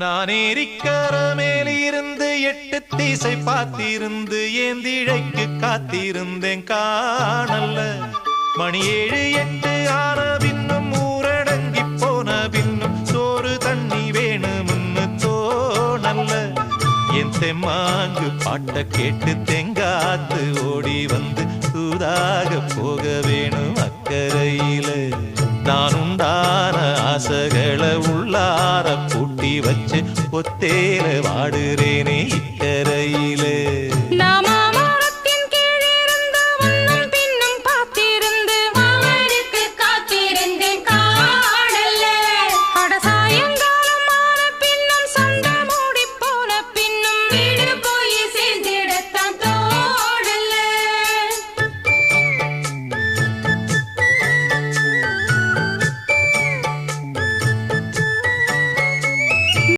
நான் ஏரிக்கர மேலிருந்து 8 திசை பார்த்திருந்து ஏந்திழைக்கு காத்திருந்தேன் காணல்ல. மணி 7 8 ஆன பின்னும் ஊரடங்கி போன பின்னும் சோறு தண்ணி வேணும்னு தோணல்ல. என் தெம்மாங்கு பாட்ட கேட்டு தெங்காத்து ஓடி வந்து தூதாக போக வேணும் அக்கறையில. நான் உண்டான ஆசைகளை உள்ளார பூட்டி வச்சு ஒத்தேல வாடுறேனே இக்கரையிலே.